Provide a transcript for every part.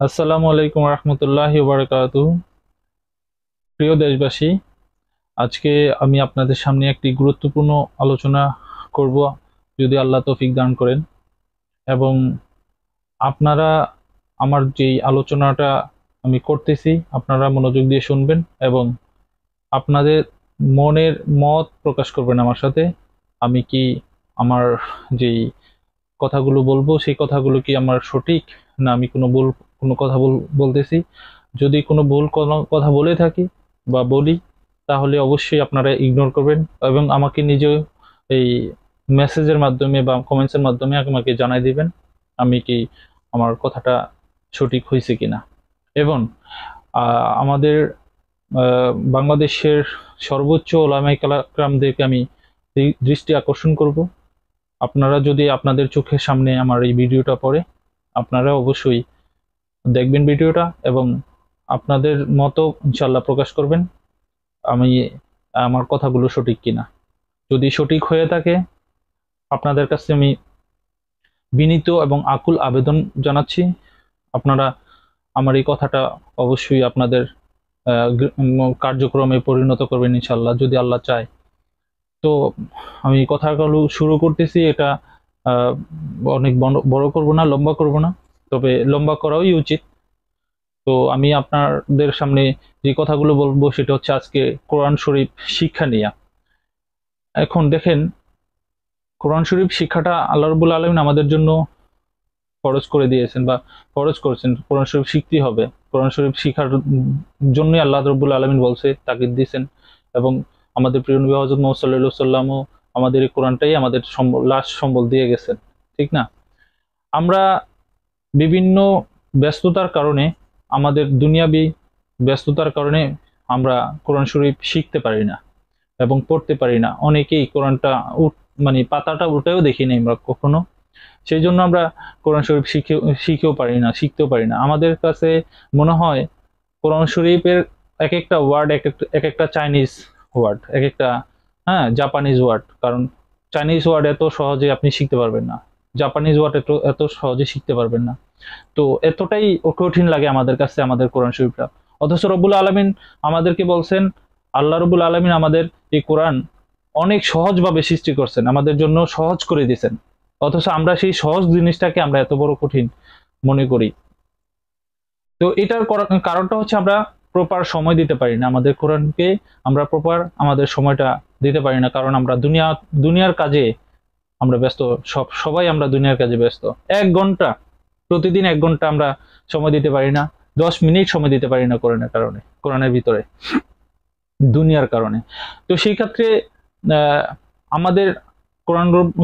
আসসালামু আলাইকুম রহমতুল্লাহি বারাকাতুহু। প্রিয় দেশবাসী, আজকে আমি আপনাদের সামনে একটি গুরুত্বপূর্ণ আলোচনা করব, যদি আল্লাহ তৌফিক দান করেন। এবং আপনারা আমার যেই আলোচনাটা আমি করতেছি, আপনারা মনোযোগ দিয়ে শুনবেন এবং আপনাদের মনের মত প্রকাশ করবেন আমার সাথে। আমি কি আমার যেই কথাগুলো বলবো সেই কথাগুলো কি আমার সঠিক, না আমি কোনো কথা বলতেছি। যদি কোনো ভুল কোনো কথা বলে থাকি বা বলি, তাহলে অবশ্যই আপনারা ইগনোর করবেন এবং আমাকে নিজেও এই মেসেজের মাধ্যমে বা কমেন্টসের মাধ্যমে আমাকে জানাই দিবেন আমি কি আমার কথাটা সঠিক হয়েছে কিনা। এবং আমাদের বাংলাদেশের সর্বোচ্চ ওলামায়ে কেরামদেরকে আমি দৃষ্টি আকর্ষণ করব। আপনারা যদি আপনাদের চোখের সামনে আমার এই ভিডিওটা পড়ে, আপনারা অবশ্যই দেখবেন ভিডিওটা এবং আপনাদের মতো ইনশাল্লাহ প্রকাশ করবেন আমি আমার কথাগুলো সঠিক কিনা। যদি সঠিক হয়ে থাকে, আপনাদের কাছে আমি বিনীত এবং আকুল আবেদন জানাচ্ছি, আপনারা আমার এই কথাটা অবশ্যই আপনাদের কার্যক্রমে পরিণত করবেন ইনশাল্লাহ, যদি আল্লাহ চায়। তো আমি কথাগুলো শুরু করতেছি, এটা আহ, অনেক বড় করব না, লম্বা করব না, তবে লম্বা করাই উচিত। তো আমি আপনাদের সামনে যে কথাগুলো বলবো সেটা হচ্ছে আজকে কোরআন শরীফ শিক্ষা নিয়ে। এখন দেখেন, কোরআন শরীফ শিক্ষাটা আল্লাহ রাব্বুল আলামিন আমাদের জন্য ফরজ করে দিয়েছেন বা ফরজ করেছেন। কোরআন শরীফ শিখতেই হবে। কোরআন শরীফ শিখার জন্যই আল্লাহ রাব্বুল আলামিন বলছে, তাগিদ দিয়েছেন। এবং আমাদের প্রিয় নবী হযরত মুহাম্মদ সাল্লাল্লাহু আলাইহি ওয়াসাল্লামও আমাদের এই কোরআনটাই আমাদের লাস্ট সম্বল দিয়ে গেছেন, ঠিক না? আমরা বিভিন্ন ব্যস্ততার কারণে, আমাদের দুনিয়াবি ব্যস্ততার কারণে আমরা কোরআন শরীফ শিখতে পারি না এবং পড়তে পারি না। অনেকেই কোরআনটা মানে পাতাটা উল্টেও দেখি নাই আমরা কখনো। সেই জন্য আমরা কোরআন শরীফ শিখেও পারি না, শিখতেও পারি না। আমাদের কাছে মনে হয় কোরআন শরীফের এক একটা ওয়ার্ড এক একটা চাইনিজ ওয়ার্ড, এক একটা জাপানিজ ওয়ার্ড। কারণ চাইনিজ ওয়ার্ড এত সহজে আপনি শিখতে পারবেন না, জাপানিজ ওয়ার্ড এত এত সহজে শিখতে পারবেন না। তো এতটাই কঠিন লাগে আমাদের কাছে আমাদের কোরআন শরীফটা। অথচ রব্বুল আলামিন আমাদেরকে বলছেন, আল্লাহ রব্বুল আলামিন আমাদের এই কোরআন অনেক সহজভাবে সৃষ্টি করছেন, আমাদের জন্য সহজ করে দিয়েছেন। অথচ আমরা সেই সহজ জিনিসটাকে আমরা এত বড় কঠিন মনে করি। তো এটার কারণটা হচ্ছে আমরা প্রপার সময় দিতে পারি না আমাদের কোরআনকে। আমরা প্রপার আমাদের সময়টা দিতে পারি না, কারণ আমরা দুনিয়ার কাজে আমরা ব্যস্ত। সবাই আমরা দুনিয়ার কাজে ব্যস্ত। 1 ঘন্টা, প্রতিদিন 1 ঘন্টা আমরা সময় দিতে পারি না, 10 মিনিট সময় দিতে পারি না কোরআনের কারণে, কোরআনের ভিতরে, দুনিয়ার কারণে। তো সেই ক্ষেত্রে আহ, আমাদের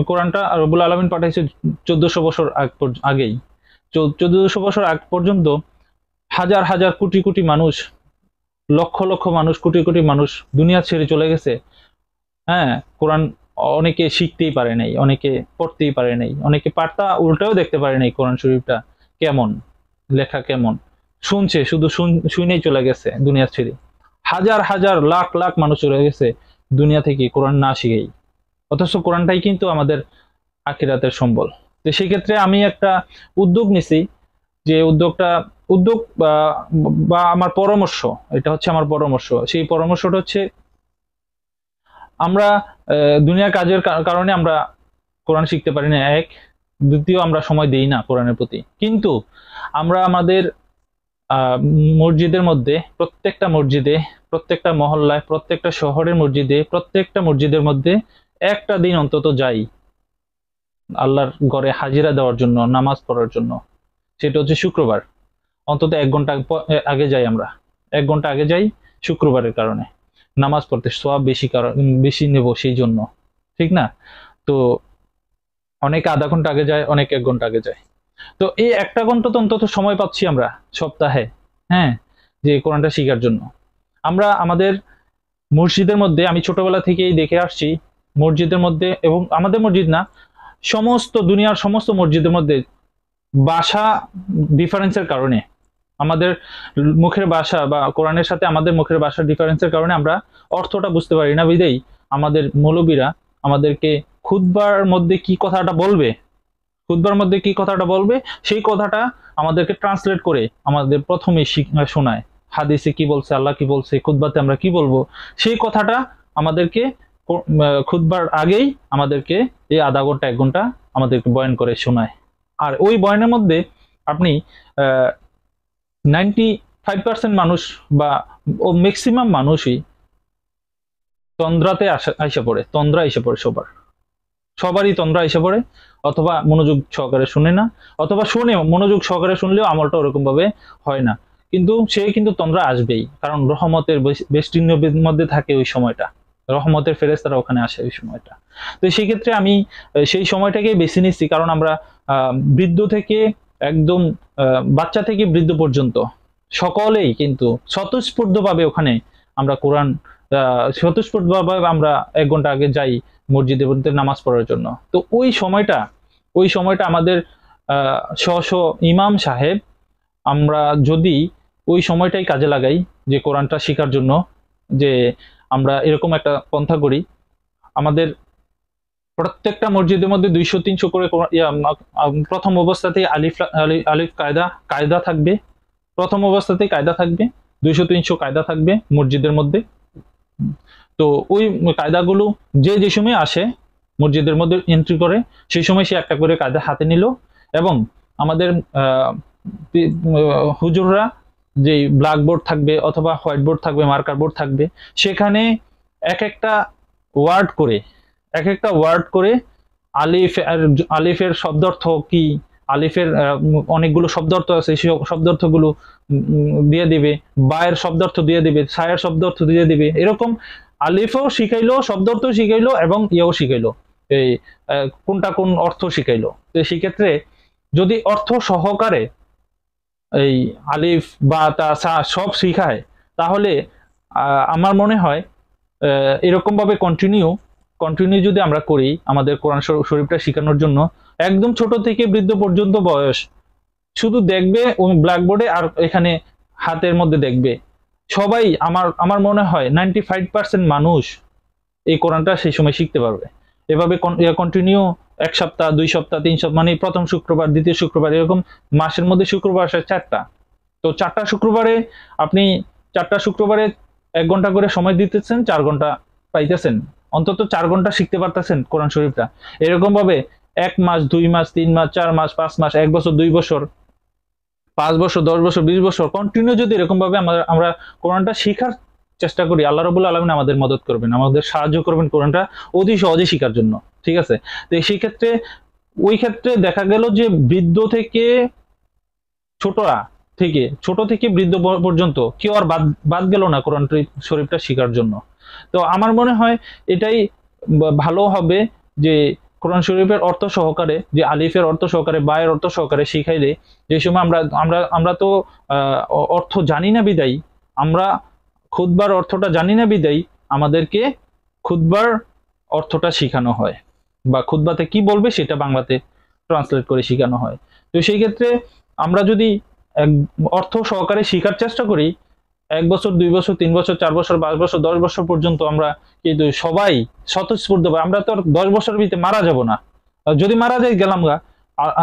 কোরআনটা রব্বুল আলামিন পাঠাইছে 1400 বছর আগেই। 1400 বছর আগ পর্যন্ত হাজার হাজার কোটি কোটি মানুষ, লক্ষ লক্ষ মানুষ, কোটি কোটি মানুষ দুনিয়া ছেড়ে চলে গেছে। হ্যাঁ, কোরআন অনেকে শিখতেই পারে নাই, অনেকে পড়তেই পারে নাই, অনেকে পাতা উল্টাও দেখতে পারে নাই কোরআন শরীফটা কেমন, লেখা কেমন। শুনছে, শুধু শুনেই চলে গেছে দুনিয়া ছেড়ে। হাজার হাজার লাখ লাখ মানুষ চলে গেছে দুনিয়া থেকে কোরআন না শিখেই। অথচ কোরআনটাই কিন্তু আমাদের আখিরাতের সম্বল। তো সেই ক্ষেত্রে আমি একটা উদ্যোগ নিছি, যে উদ্যোগ বা আমার পরামর্শ, এটা হচ্ছে আমার পরামর্শ। সেই পরামর্শটা হচ্ছে, আমরা দুনিয়ার কাজের কারণে আমরা কোরআন শিখতে পারি না, এক। দ্বিতীয়, আমরা সময় দেই না কোরআনের প্রতি। কিন্তু আমরা আমাদের মসজিদের মধ্যে, প্রত্যেকটা মসজিদে, প্রত্যেকটা মহল্লায়, প্রত্যেকটা শহরের মসজিদে, প্রত্যেকটা মসজিদের মধ্যে একটা দিন অন্তত যাই আল্লাহর ঘরে হাজিরা দেওয়ার জন্য, নামাজ পড়ার জন্য। সেটা হচ্ছে শুক্রবার। অন্তত 1 ঘন্টা আগে যাই আমরা, 1 ঘন্টা আগে যাই শুক্রবারের কারণে, নামাজ পড়তে সওয়াব বেশি, কারণ বেশি নেব সেই জন্য, ঠিক না? তো অনেকে আধা ঘন্টা আগে যায়, অনেকে 1 ঘন্টা আগে যায়। তো এই 1টা ঘন্টা তো অন্তত সময় পাচ্ছি আমরা সপ্তাহে, হ্যাঁ, যে কোরআনটা শিখার জন্য। আমরা আমাদের মসজিদের মধ্যে, আমি ছোটবেলা থেকেই দেখে আসছি, মসজিদের মধ্যে, এবং আমাদের মসজিদ না, সমস্ত দুনিয়ার সমস্ত মসজিদের মধ্যে ভাষা ডিফারেন্সের কারণে, আমাদের মুখের ভাষা বা কোরআনের সাথে আমাদের মুখের ভাষার ডিফারেন্সের কারণে আমরা অর্থটা বুঝতে পারি না। বিদেই আমাদের মৌলবীরা আমাদেরকে খুতবার মধ্যে কি কথাটা বলবে খুতবার মধ্যে কি কথাটা বলবে সেই কথাটা আমাদেরকে ট্রান্সলেট করে আমাদের প্রথমে শোনায়। হাদিসে কি বলছে, আল্লাহ কি বলছে, খুতবাতে আমরা কি বলবো, সেই কথাটা আমাদেরকে খুতবার আগেই আমাদেরকে এই আধা ঘন্টা 1 ঘন্টা আমাদেরকে বয়ান করে শোনায়। আর ওই বয়ানের মধ্যে আপনি 95% মানুষ বা ম্যাক্সিমাম মানুষই তন্দ্রাতে আইসা পড়ে, তন্দ্রা এসে পড়ে সবারই তন্দ্রা এসে পড়ে, অথবা মনোযোগ সহকারে শুনে না, অথবা শুনে মনোযোগ সহকারে শুনলেও আমলটা ওরকম ভাবে হয় না। কিন্তু সে কিন্তু তন্দ্রা আসবেই, কারণ রহমতের বেষ্টিন্যের মধ্যে থাকে ওই সময়টা, রহমতের ফেরেশতারা ওখানে আসে ওই সময়টা। তো সেই ক্ষেত্রে আমি সেই সময়টাকে বেছে নিচ্ছি, কারণ আমরা বৃদ্ধ থেকে একদম বাচ্চা থেকে বৃদ্ধ পর্যন্ত সকলেই কিন্তু স্বতঃস্ফূর্তভাবে ওখানে আমরা কোরআন স্বতঃস্ফূর্তভাবে আমরা 1 ঘন্টা আগে যাই মসজিদে মধ্যে নামাজ পড়ার জন্য। তো ওই সময়টা আমাদের স্ব ইমাম সাহেব, আমরা যদি ওই সময়টাই কাজে লাগাই যে কোরআনটা শেখার জন্য, যে আমরা এরকম একটা পন্থা করি, আমাদের প্রত্যেকটা মসজিদের মধ্যে 200-300 করে প্রথম অবস্থাতেই আলিফ কায়দা থাকবে, প্রথম অবস্থাতেই কায়দা থাকবে, 200-300 কায়দা থাকবে মসজিদের মধ্যে। তো ওই কায়দাগুলো যে সময় আসে মসজিদের মধ্যে এন্ট্রি করে, সেই সময় সে একটা করে কায়দা হাতে নিল, এবং আমাদের হুজুররা যে ব্ল্যাকবোর্ড থাকবে অথবা হোয়াইট বোর্ড থাকবে, মার্কার বোর্ড থাকবে, সেখানে এক একটা ওয়ার্ড করে আলিফের শব্দার্থ কি, আলিফের অনেকগুলো শব্দার্থ আছে, সেই শব্দার্থগুলো দিয়ে দিবে, বায়ের শব্দার্থ দিয়ে দিবে, ছায়ের শব্দার্থ দিয়ে দিবে, এরকম আলিফও শিখাইলো, শব্দার্থ শিখাইলো, এবং ইয়েও শিখাইলো, এই কোনটা কোন অর্থ শিখাইলো। তো সেক্ষেত্রে যদি অর্থ সহকারে এই আলিফ বা তা সা সব শিখায়, তাহলে আমার মনে হয় এরকম ভাবে কন্টিনিউ যদি আমরা করি আমাদের কোরআন শরীফটা শেখানোর জন্য, একদম ছোট থেকে বৃদ্ধ পর্যন্ত বয়স শুধু দেখবে ওই ব্ল্যাকবোর্ডে আর এখানে হাতের মধ্যে দেখবে, সবাই আমার মনে হয় 95% মানুষ এই কোরআনটা সেই সময় শিখতে পারবে। এভাবে কন্টিনিউ 1 সপ্তাহ, 2 সপ্তাহ, 3 সপ্তাহ, মানে প্রথম শুক্রবার, দ্বিতীয় শুক্রবার, এরকম মাসের মধ্যে শুক্রবার আসে 4টা। তো 4টা শুক্রবারে আপনি 4টা শুক্রবারে 1 ঘন্টা করে সময় দিতেছেন, 4 ঘন্টা পাইতেছেন, অন্তত 4 ঘন্টা শিখতে পারতেছেন কোরআন শরীফটা। এরকম ভাবে 1 মাস, 2 মাস, 3 মাস, 4 মাস, 5 মাস, 1 বছর, 2 বছর, 5 বছর, 10 বছর, 20 বছর কন্টিনিউ যদি এরকম ভাবে আমরা কোরআনটা শেখার চেষ্টা করি, আল্লাহ রাব্বুল আলামিন আমাদের মদদ করবেন, আমাদের সাহায্য করবেন কোরআনটা অতি সহজে শেখার জন্য। ঠিক আছে? তো সেই ক্ষেত্রে ওই ক্ষেত্রে দেখা গেল যে বৃদ্ধ থেকে ছোট থেকে বৃদ্ধ পর্যন্ত কেউ আর বাদ গেল না কোরআন শরীফটা শেখার জন্য। তো আমার মনে হয় এটাই ভালো হবে যে কোরআন শরীফের অর্থ সহকারে, যে আলিফের অর্থ সহকারে, বায়ের অর্থ সহকারে শিখাইলে, যে সময় আমরা তো অর্থ জানি না বিদায়ী, আমরা খুতবার অর্থটা জানি না বিদায়ী আমাদেরকে খুতবার অর্থটা শেখানো হয়, বা খুতবাতে কি বলবে সেটা বাংলাতে ট্রান্সলেট করে শেখানো হয়। তো সেই ক্ষেত্রে আমরা যদি অর্থ সহকারে শেখার চেষ্টা করি, 1 বছর, 2 বছর, 3 বছর, 4 বছর, 5 বছর, 10 বছর পর্যন্ত আমরা কিন্তু সবাই স্বতঃস্ফূর্ত, আমরা তো আর 10 বছরের ভিতরে মারা যাব না। যদি মারা যাই গেলাম গা,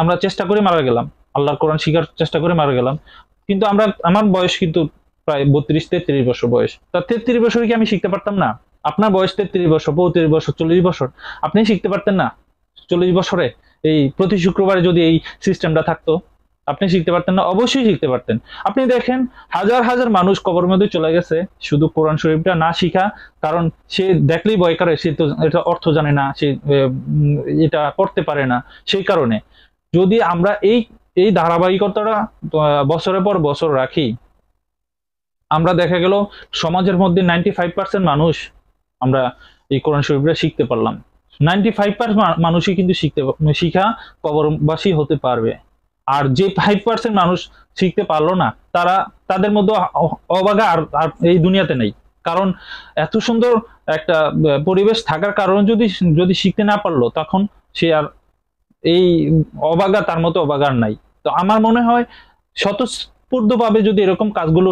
আমরা চেষ্টা করে মারা গেলাম, আল্লাহর কোরআন শিখার চেষ্টা করে মারা গেলাম, কিন্তু আমার বয়স কিন্তু প্রায় 32-33 বছর বয়স। তা 33 বছরে কি আমি শিখতে পারতাম না? আপনার বয়স 33 বছর, 35 বছর, 40 বছর, আপনি শিখতে পারতেন না? 40 বছরে এই প্রতি শুক্রবারে যদি এই সিস্টেমটা থাকতো, আপনি শিখতে পারতেন না? অবশ্যই শিখতে পারতেন। আপনি দেখেন হাজার হাজার মানুষ কবরের মধ্যে চলে গেছে শুধু কোরআন শরীফটা না শিখা, কারণ সে দেখলেই ভয় করে, সে তো এটা অর্থ জানে না, সে এটা পড়তে পারে না। সেই কারণে যদি আমরা এই ধারাবাহিকতাটা বছরের পর বছর রাখি, আমরা দেখা গেল সমাজের মধ্যে 95% মানুষ আমরা এই কোরআন শরীফটা শিখতে পারলাম। 95% মানুষই কিন্তু শিখা কবরবাসী হতে পারবে। আর যে 5% মানুষ শিখতে পারলো না, তাদের মধ্যে অবাগা আর এই দুনিয়াতে নেই। কারণ এত সুন্দর একটা পরিবেশ থাকার কারণে যদি শিখতে না পারলো, তখন সে আর এই অবাগা, তার মতো অবাগা আর নাই। তো আমার মনে হয় স্বতঃস্ফূর্তভাবে যদি এরকম কাজগুলো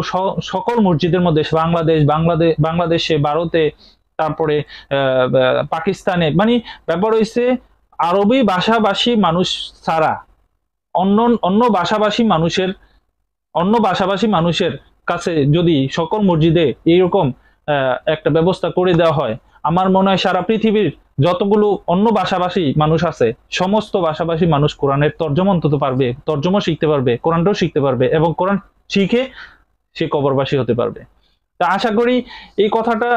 সকল মসজিদের মধ্যে, বাংলাদেশে, ভারতে, তারপরে পাকিস্তানে, মানে ব্যাপার হয়েছে আরবি ভাষাভাষী মানুষ ছাড়া অন্য অন্য ভাষাভাষী মানুষের অন্য ভাষাভাষী মানুষের কাছে যদি সকল মসজিদে এইরকম একটা ব্যবস্থা করে দেওয়া হয়, আমার মনে হয় সারা পৃথিবীর যতগুলো অন্য ভাষাভাষী মানুষ আছে সমস্ত ভাষাভাষী মানুষ কোরআনের তর্জমা অন্তত পারবে, তর্জমা শিখতে পারবে, কোরআনটাও শিখতে পারবে এবং কোরআন শিখে সে কবরবাসী হতে পারবে। তা আশা করি এই কথাটা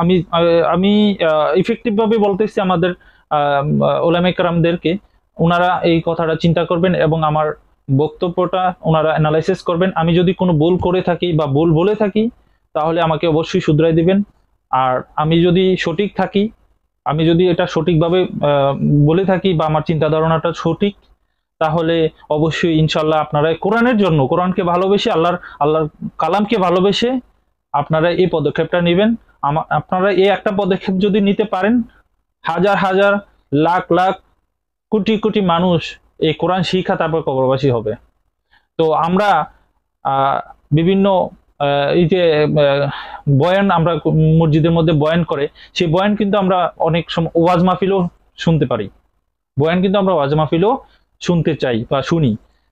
আমি আমি ইফেক্টিভ ভাবে বলতেছি আমাদের ওলামা কেরামদেরকে, ওনারা এই কথাটা চিন্তা করবেন এবং আমার বক্তব্যটা ওনারা অ্যানালাইসিস করবেন। আমি যদি কোনো ভুল করে থাকি বা ভুল বলে থাকি তাহলে আমাকে অবশ্যই শুধরাই দিবেন। আর আমি যদি সঠিক থাকি, আমি যদি এটা সঠিকভাবে বলে থাকি বা আমার চিন্তা ধারণাটা সঠিক, তাহলে অবশ্যই ইনশাল্লাহ আপনারা কোরআনের জন্য, কোরআনকে ভালোবেসে, আল্লাহর কালামকে ভালোবেসে আপনারা এই পদক্ষেপটা নেবেন। আপনারা এই একটা পদক্ষেপ যদি নিতে পারেন, হাজার হাজার লাখ লাখ কোটি কোটি মানুষ এই কোরআন শিক্ষা তারপর কবরবাসী হবে। তো আমরা বিভিন্ন এই যে বয়ান আমরা মসজিদের মধ্যে বয়ান করে, সেই বয়ান কিন্তু আমরা অনেক সময় ওয়াজ মাহফিলও শুনতে পারি, বয়ান কিন্তু আমরা ওয়াজ মাহফিলও শুনতে চাই বা শুনি।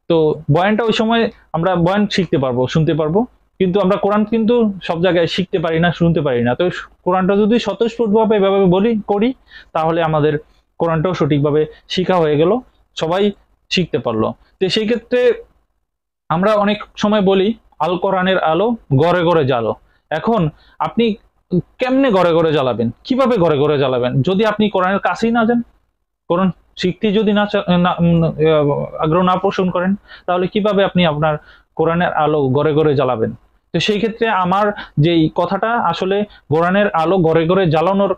তো বয়ানটা ওই সময় আমরা বয়ান শিখতে পারবো, শুনতে পারবো, কিন্তু আমরা কোরআন কিন্তু সব জায়গায় শিখতে পারি না, শুনতে পারি না। তো কোরআনটা যদি স্বতঃস্ফূর্তভাবে এভাবে করি, তাহলে আমাদের কোরআনটাও সঠিকভাবে শিখা হয়ে গেল, সবাই শিখতে পারলো। তো সেই ক্ষেত্রে আমরা অনেক সময় বলি আল কোরআনের আলো ঘরে ঘরে জ্বালো। এখন আপনি কেমনে ঘরে ঘরে জ্বালাবেন, কিভাবে ঘরে ঘরে জ্বালাবেন যদি আপনি কোরআনের কাছেই না যান, কোরআন শিখতে যদি আগ্রহ না পোষণ করেন, তাহলে কিভাবে আপনি আপনার কোরআনের আলো ঘরে ঘরে জ্বালাবেন? তো সেই ক্ষেত্রে আমার যেই কথাটা আসলে কোরআনের আলো ঘরে ঘরে জ্বালানোর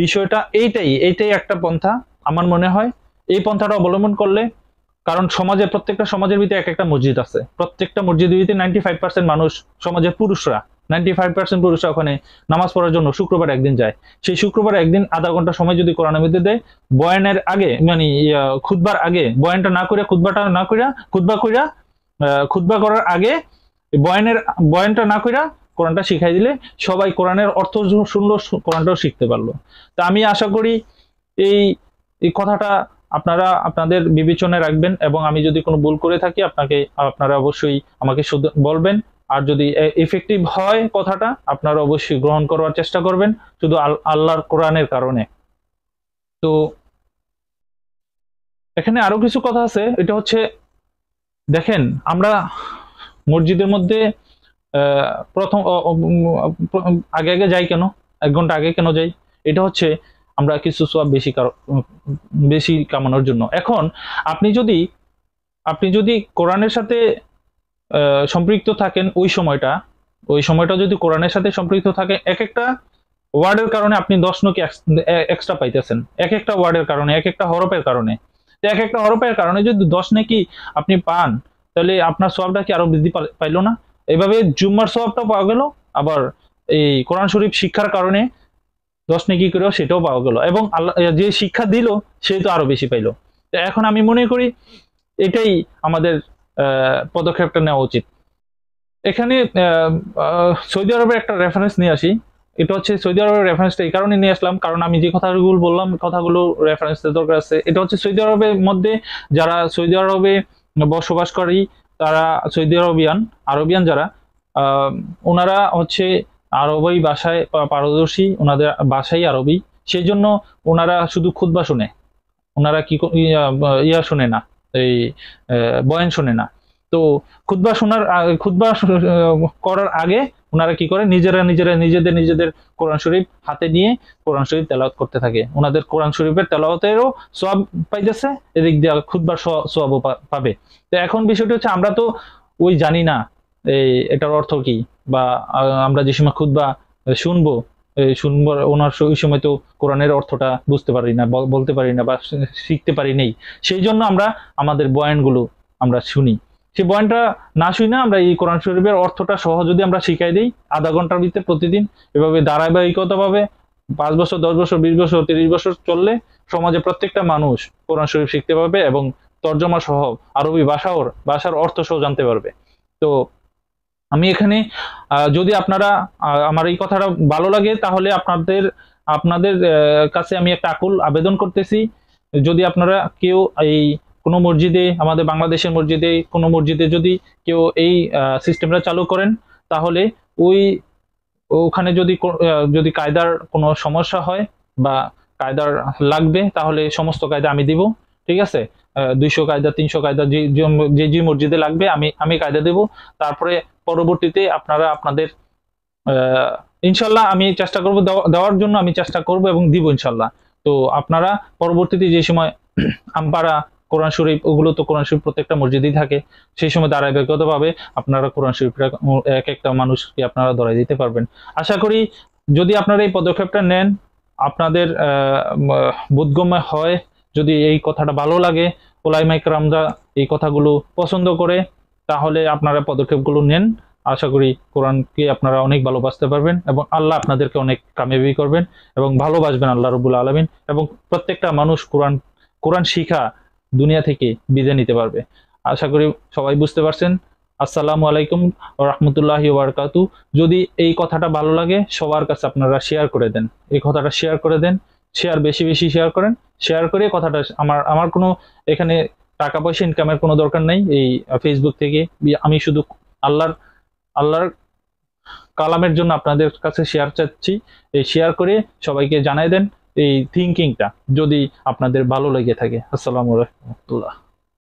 বিষয়টা এইটাই একটা পন্থা আমার মনে হয়। এই পন্থাটা অবলম্বন করলে, কারণ প্রত্যেকটা সমাজের ভিতরে এক একটা মসজিদ আছে, প্রত্যেকটা মসজিদের ভিতরে 95% মানুষ, সমাজের পুরুষরা 95% পুরুষরা ওখানে নামাজ পড়ার জন্য শুক্রবার একদিন যায়। সেই শুক্রবার একদিন আধা ঘন্টা সময় যদি কোরআনের মধ্যে দেয়, বয়ানের আগে মানে খুতবার আগে বয়ানটা না করে, খুতবাটা না কইরা, খুতবা করার আগে বয়ানটা না কইরা কোরআনটা শিখাই দিলে সবাই কোরআনের অর্থ শুনলো, কোরআনটাও শিখতে পারলো। তা আমি আশা করি এই কথাটা আপনারা আপনাদের বিবেচনায় রাখবেন, এবং আমি যদি কোনো ভুল করে থাকি আপনারা অবশ্যই আমাকে বলবেন। আর যদি এফেক্টিভ হয় কথাটা, আপনারা অবশ্যই গ্রহণ করার চেষ্টা করবেন, শুধু আল্লাহর কোরআনের কারণে। তো এখানে আরো কিছু কথা আছে, এটা হচ্ছে দেখেন আমরা মসজিদের মধ্যে প্রথম আগে আগে যাই কেন, 1 ঘন্টা আগে কেন যাই? এটা হচ্ছে আমরা কিছু সওয়াব বেশি কামানোর জন্য। এখন আপনি যদি কোরআনের সাথে সম্পৃক্ত থাকেন, ওই সময়টা যদি কোরআনের সাথে সম্পৃক্ত থাকে, এক একটা ওয়ার্ডের কারণে আপনি 10 নাকি এক্সট্রা পাইতেছেন, এক একটা ওয়ার্ডের কারণে, এক একটা হরফের কারণে। তো এক একটা হরফের কারণে যদি 10 নাকি আপনি পান, তাহলে আপনার সওয়াবটা কি আরো বৃদ্ধি পাইলো না? এভাবে জুম্মার সওয়াবটা পাওয়া গেল, আবার এই কোরআন শরীফ শিক্ষার কারণে 10 নেকি করেও সেটাও পাওয়া গেল, এবং আল্লাহ যে শিক্ষা দিল সে তো আরো বেশি পাইলো। তো এখন আমি মনে করি এটাই আমাদের পদক্ষেপটা নেওয়া উচিত। এখানে সৌদি আরবের একটা রেফারেন্স নিয়ে আসি। এটা হচ্ছে সৌদি আরবের রেফারেন্সটা এই কারণে নিয়ে আসলাম, কারণ আমি যে কথাগুলো বললাম কথাগুলো রেফারেন্সের দরকার আছে। এটা হচ্ছে সৌদি আরবের মধ্যে যারা সৌদি আরবে বসবাসকারী, তারা সৌদি আরবিয়ান যারা, ওনারা হচ্ছে আরবি ভাষায় পারদর্শী, ওনাদের ভাষাই আরবি, সেই জন্য ওনারা শুধু খুতবা শুনে, ওনারা কি ইয়া শুনে না, এই বয়ান শুনে না। তো খুতবা করার আগে ওনারা কি করে, নিজেদের কোরআন শরীফ হাতে নিয়ে কোরআন শরীফ তেলাওয়াত করতে থাকে। ওনাদের কোরআন শরীফের তেলাওয়াতেরও সওয়াব পাইতেছে, এদিক দিয়ে খুতবার সওয়াবও পাবে। তো এখন বিষয়টা হচ্ছে আমরা তো ওই জানি না এটার অর্থ কি, বা আমরা যে সময় খুতবা শুনবো ওনার ওই সময় তো কোরআনের অর্থটা বুঝতে পারি না, বলতে পারি না, বা শিখতে পারি নেই। সেই জন্য আমরা আমাদের বয়ানগুলো আমরা শুনি, সেই বয়ানটা না শুনি না, আমরা এই কোরআন শরীফের অর্থটা সহ যদি আমরা শিখাই দিই আধা ঘন্টার ভিতরে প্রতিদিন, এভাবে ধারাবাহিকতা ভাবে 5 বছর 10 বছর 20 বছর 30 বছর চললে সমাজে প্রত্যেকটা মানুষ কোরআন শরীফ শিখতে পারবে এবং তর্জমা সহ আরবি ভাষার অর্থ সহ জানতে পারবে। তো আমি এখানে যদি আপনারা আমার এই কথাটা ভালো লাগে, তাহলে আপনাদের আপনাদের কাছে আমি একটা আকুল আবেদন করতেছি, যদি আপনারা কেউ এই কোনো মসজিদে, আমাদের বাংলাদেশের মসজিদে, কোনো মসজিদে যদি কেউ এই সিস্টেমটা চালু করেন, তাহলে ওই ওখানে যদি কায়দার কোনো সমস্যা হয় বা কায়দার লাগবে, তাহলে সমস্ত কায়দা আমি দিব। ঠিক আছে, 200 কায়দা 300 কায়দা যে যে মসজিদে লাগবে আমি আমি কায়দা দেব। তারপরে পরবর্তীতে আপনারা আপনাদের ইনশাল্লাহ আমি চেষ্টা করব, দেওয়ার জন্য আমি চেষ্টা করব এবং দিব ইনশাল্লাহ। তো আপনারা পরবর্তীতে যে সময় আমপারা, কোরআন শরীফ, ওগুলো তো কোরআন শরীফ প্রত্যেকটা মসজিদেই থাকে, সেই সময় ধারাবাহিকভাবে আপনারা কোরআন শরীফটা এক একটা মানুষকে আপনারা ধরাই দিতে পারবেন। আশা করি যদি আপনারা এই পদক্ষেপটা নেন, আপনাদের বোধগম্য হয়, যদি এই কথাটা ভালো লাগে, ওলামায়ে কেরামরা এই কথাগুলো পছন্দ করে, তাহলে আপনারা পদক্ষেপগুলো নেন। আশা করি কোরআনকে আপনারা অনেক ভালোবাসতে পারবেন এবং আল্লাহ আপনাদেরকে অনেক কামিয়াবি করবেন এবং ভালোবাসবেন আল্লাহ রাব্বুল আলামিন, এবং প্রত্যেকটা মানুষ কোরআন শিখা দুনিয়া থেকে বিদায় নিতে পারবে। আশা করি সবাই বুঝতে পারছেন। আসসালামু আলাইকুম ওয়া রাহমাতুল্লাহি ওয়া বারাকাতুহু। যদি এই কথাটা ভালো লাগে, সবার কাছে আপনারা শেয়ার করে দেন, এই কথাটা শেয়ার করে দেন, শেয়ার বেশি বেশি শেয়ার করেন। শেয়ার করে কথাটা, আমার কোনো এখানে টাকা পয়সা ইনকামের কোনো দরকার নাই এই ফেসবুক থেকে। আমি শুধু আল্লাহর আল্লাহর কালামের জন্য আপনাদের কাছে শেয়ার চাচ্ছি। এই শেয়ার করে সবাইকে জানাই দেন এই থিঙ্কিংটা, যদি আপনাদের ভালো লেগে থাকে। আসসালামু আলাইকুম।